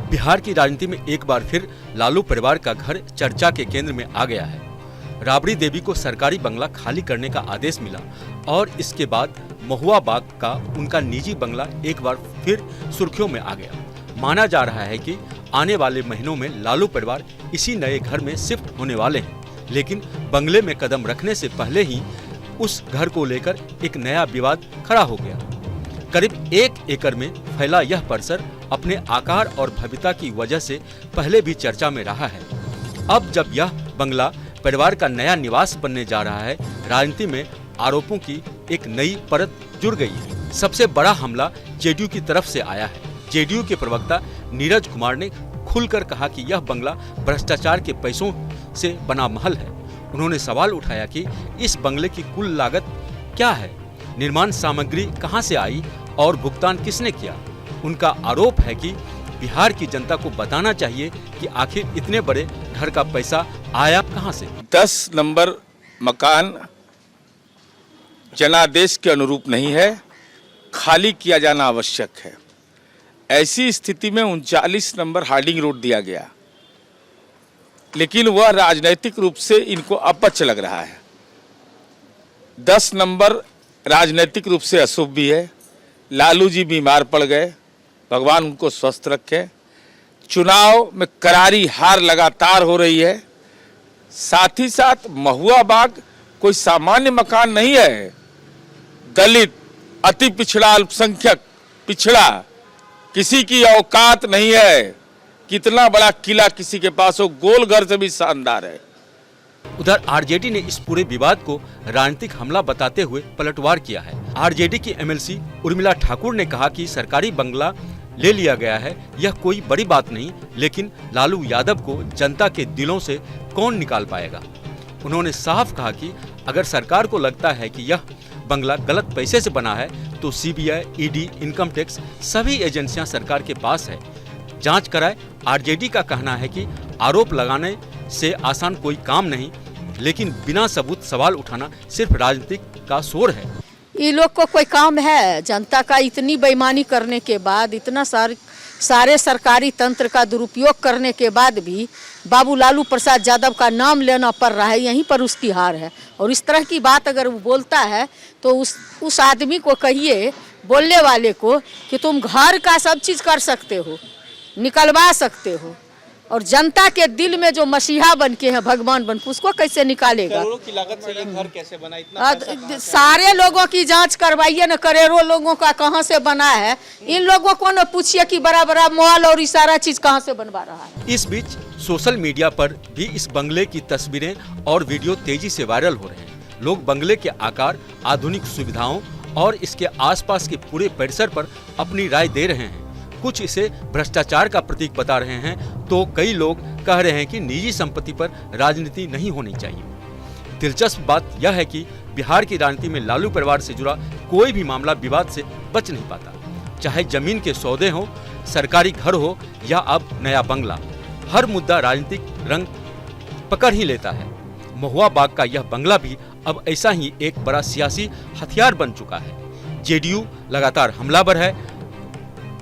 बिहार की राजनीति में एक बार फिर लालू परिवार का घर चर्चा के केंद्र में आ गया है। राबड़ी देवी को सरकारी बंगला खाली करने का आदेश मिला और इसके बाद महुआ बाग का उनका निजी बंगला एक बार फिर सुर्खियों में आ गया। माना जा रहा है कि आने वाले महीनों में लालू परिवार इसी नए घर में शिफ्ट होने वाले हैं, लेकिन बंगले में कदम रखने से पहले ही उस घर को लेकर एक नया विवाद खड़ा हो गया। करीब 1 एकड़ में फैला यह परिसर अपने आकार और भव्यता की वजह से पहले भी चर्चा में रहा है। अब जब यह बंगला परिवार का नया निवास बनने जा रहा है, राजनीति में आरोपों की एक नई परत जुड़ गई है। सबसे बड़ा हमला जेडीयू की तरफ से आया है। जेडीयू के प्रवक्ता नीरज कुमार ने खुलकर कहा कि यह बंगला भ्रष्टाचार के पैसों से बना महल है। उन्होंने सवाल उठाया कि इस बंगले की कुल लागत क्या है, निर्माण सामग्री कहां से आई और भुगतान किसने किया। उनका आरोप है कि बिहार की जनता को बताना चाहिए कि आखिर इतने बड़े घर का पैसा आया कहां से। 10 नंबर मकान जनादेश के अनुरूप नहीं है, खाली किया जाना आवश्यक है। ऐसी स्थिति में 39 नंबर हार्डिंग रोड दिया गया, लेकिन वह राजनैतिक रूप से इनको अपच लग रहा है। 10 नंबर राजनैतिक रूप से अशुभ भी है। लालू जी बीमार पड़ गए, भगवान उनको स्वस्थ रखे। चुनाव में करारी हार लगातार हो रही है। साथ ही साथ महुआ बाग कोई सामान्य मकान नहीं है। दलित, अति पिछड़ा, अल्पसंख्यक, पिछड़ा, किसी की औकात नहीं है। कितना बड़ा किला किसी के पास हो, गोल घर से भी शानदार है। उधर आरजेडी ने इस पूरे विवाद को राजनीतिक हमला बताते हुए पलटवार किया है। आरजेडी की एमएलसी उर्मिला ठाकुर ने कहा कि सरकारी बंगला ले लिया गया है, यह कोई बड़ी बात नहीं, लेकिन लालू यादव को जनता के दिलों से कौन निकाल पाएगा। उन्होंने साफ कहा कि अगर सरकार को लगता है कि यह बंगला गलत पैसे से बना है तो सीबीआई, ईडी, इनकम टैक्स सभी एजेंसियां सरकार के पास है, जांच कराए। आरजेडी का कहना है कि आरोप लगाने से आसान कोई काम नहीं, लेकिन बिना सबूत सवाल उठाना सिर्फ राजनीतिक का शोर है। ये लोग को कोई काम है? जनता का इतनी बेईमानी करने के बाद, इतना सारे सरकारी तंत्र का दुरुपयोग करने के बाद भी बाबू लालू प्रसाद यादव का नाम लेना पड़ रहा है, यहीं पर उसकी हार है। और इस तरह की बात अगर वो बोलता है तो उस आदमी को कहिए, बोलने वाले को, कि तुम घर का सब चीज़ कर सकते हो, निकलवा सकते हो, और जनता के दिल में जो मसीहा बन के है, भगवान बन के, उसको कैसे निकालेगा? करोड़ों की लागत से ये घर कैसे बना? इतना सारे लोगों की जांच करवाइए न, करोड़ों लोगों का कहां से बना है। इन लोगों को न पूछिए कि बड़ा बड़ा मॉल और ये सारा चीज कहां से बनवा रहा है। इस बीच सोशल मीडिया पर भी इस बंगले की तस्वीरें और वीडियो तेजी से वायरल हो रहे हैं। लोग बंगले के आकार, आधुनिक सुविधाओं और इसके आसपास के पूरे परिसर पर अपनी राय दे रहे हैं। कुछ इसे भ्रष्टाचार का प्रतीक बता रहे हैं, तो कई लोग कह रहे हैं कि निजी संपत्ति पर राजनीति नहीं होनी चाहिए। दिलचस्प बात यह है कि बिहार की राजनीति में लालू परिवार से जुड़ा कोई भी मामला विवाद से बच नहीं पाता। चाहे जमीन के सौदे हो, सरकारी घर हो या अब नया बंगला, हर मुद्दा राजनीतिक रंग पकड़ ही लेता है। महुआ बाग का यह बंगला भी अब ऐसा ही एक बड़ा सियासी हथियार बन चुका है। जेडीयू लगातार हमलावर है,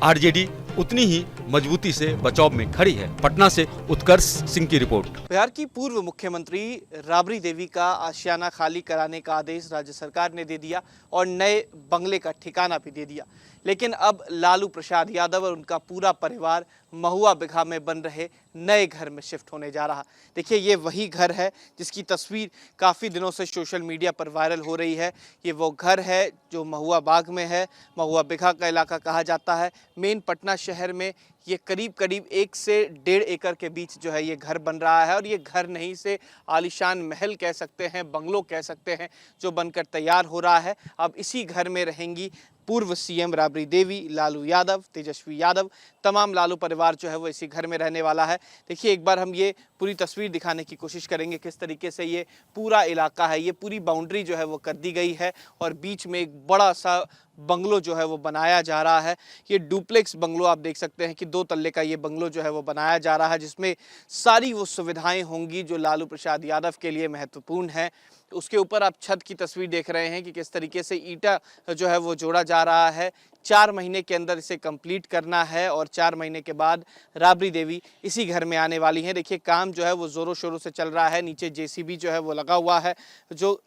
आरजेडी उतनी ही मजबूती से बचाव में खड़ी है। पटना से उत्कर्ष सिंह की रिपोर्ट। बिहार की पूर्व मुख्यमंत्री राबड़ी देवी का आशियाना खाली कराने का आदेश राज्य सरकार ने दे दिया और नए बंगले का ठिकाना भी दे दिया, लेकिन अब लालू प्रसाद यादव और उनका पूरा परिवार महुआ बिघा में बन रहे नए घर में शिफ्ट होने जा रहा। देखिए, ये वही घर है जिसकी तस्वीर काफ़ी दिनों से सोशल मीडिया पर वायरल हो रही है। ये वो घर है जो महुआ बाग में है। महुआ बिघा का इलाका कहा जाता है। मेन पटना शहर में ये करीब 1 से 1.5 एकड़ के बीच जो है ये घर बन रहा है, और ये घर नहीं से आलीशान महल कह सकते हैं, बंगलो कह सकते हैं, जो बनकर तैयार हो रहा है। अब इसी घर में रहेंगी पूर्व सीएम राबड़ी देवी, लालू यादव, तेजस्वी यादव, तमाम लालू परिवार जो है वो इसी घर में रहने वाला है। देखिए, एक बार हम ये पूरी तस्वीर दिखाने की कोशिश करेंगे किस तरीके से ये पूरा इलाका है। ये पूरी बाउंड्री जो है वो कर दी गई है और बीच में एक बड़ा सा बंगलो जो है वो बनाया जा रहा है। ये डुप्लेक्स बंगलो आप देख सकते हैं कि 2 तल्ले का ये बंगलो जो है वो बनाया जा रहा है, जिसमें सारी वो सुविधाएं होंगी जो लालू प्रसाद यादव के लिए महत्वपूर्ण है। उसके ऊपर आप छत की तस्वीर देख रहे हैं कि किस तरीके से ईंटा जो है वो जोड़ा जा रहा है। 4 महीने के अंदर इसे कंप्लीट करना है और 4 महीने के बाद राबड़ी देवी इसी घर में आने वाली हैं। देखिए काम जो है वो ज़ोरों शोरों से चल रहा है, नीचे जेसीबी जो है वो लगा हुआ है, जो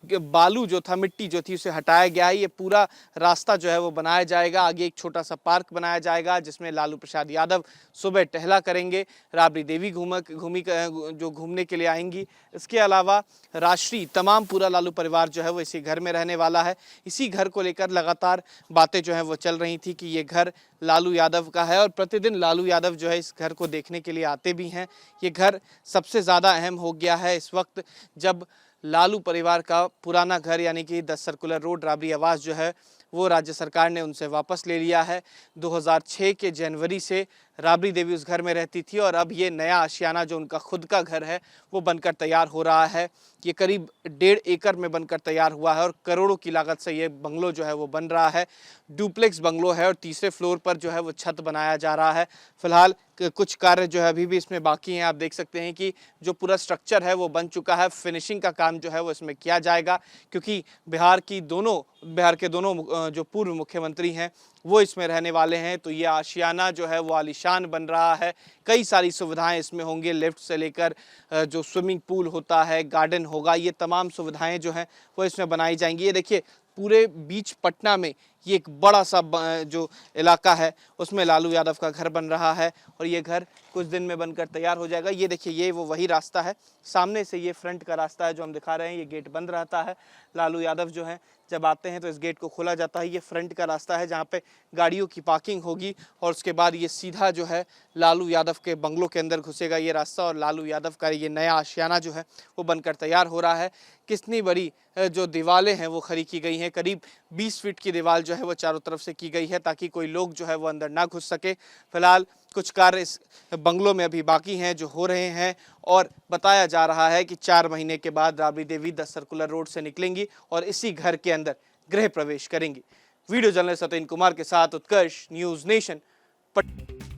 बालू जो था, मिट्टी जो थी उसे हटाया गया है। ये पूरा रास्ता जो है वो बनाया जाएगा, आगे एक छोटा सा पार्क बनाया जाएगा जिसमें लालू प्रसाद यादव सुबह टहला करेंगे, राबड़ी देवी घूमने के लिए आएंगी। इसके अलावा राष्ट्रीय तमाम पूरा लालू परिवार जो है वो इसी घर में रहने वाला है। इसी घर को लेकर लगातार बातें जो है वो चल रही थी कि ये घर लालू यादव का है और प्रतिदिन लालू यादव जो है इस घर को देखने के लिए आते भी हैं। ये घर सबसे ज़्यादा अहम हो गया है इस वक्त जब लालू परिवार का पुराना घर यानी कि 10 सर्कुलर रोड राबड़ी आवास जो है वो राज्य सरकार ने उनसे वापस ले लिया है। 2006 के जनवरी से राबड़ी देवी उस घर में रहती थी और अब ये नया आशियाना जो उनका खुद का घर है वो बनकर तैयार हो रहा है। ये करीब 1.5 एकड़ में बनकर तैयार हुआ है और करोड़ों की लागत से ये बंगलो जो है वो बन रहा है। डुप्लेक्स बंगलो है और तीसरे फ्लोर पर जो है वो छत बनाया जा रहा है। फिलहाल कुछ कार्य जो है अभी भी इसमें बाकी हैं। आप देख सकते हैं कि जो पूरा स्ट्रक्चर है वो बन चुका है, फिनिशिंग का काम जो है वो इसमें किया जाएगा क्योंकि बिहार के दोनों जो पूर्व मुख्यमंत्री हैं वो इसमें रहने वाले हैं। तो ये आशियाना जो है वो आलीशान बन रहा है, कई सारी सुविधाएं इसमें होंगे, लिफ्ट से लेकर जो स्विमिंग पूल होता है, गार्डन होगा, ये तमाम सुविधाएं जो हैं वो इसमें बनाई जाएंगी। ये देखिए पूरे बीच पटना में ये एक बड़ा सा जो इलाका है उसमें लालू यादव का घर बन रहा है और ये घर कुछ दिन में बनकर तैयार हो जाएगा। ये देखिए ये वो वही रास्ता है, सामने से ये फ्रंट का रास्ता है जो हम दिखा रहे हैं। ये गेट बंद रहता है, लालू यादव जो है जब आते हैं तो इस गेट को खोला जाता है। ये फ्रंट का रास्ता है जहाँ पे गाड़ियों की पार्किंग होगी और उसके बाद ये सीधा जो है लालू यादव के बंगलों के अंदर घुसेगा ये रास्ता और लालू यादव का ये नया आशियाना जो है वो बनकर तैयार हो रहा है। कितनी बड़ी जो दीवारें हैं वो खड़ी की गई हैं, करीब 20 फीट की दीवार जो है वो चारों तरफ से की गई है ताकि कोई लोग जो है वो अंदर ना घुस सके। फिलहाल कुछ कार्य इस बंगलों में अभी बाकी हैं जो हो रहे हैं और बताया जा रहा है कि 4 महीने के बाद राबड़ी देवी 10 सर्कुलर रोड से निकलेंगी और इसी घर के अंदर गृह प्रवेश करेंगी। वीडियो जर्नलिस्ट सत्येंद्र कुमार के साथ उत्कर्ष, न्यूज़ नेशन, पटना।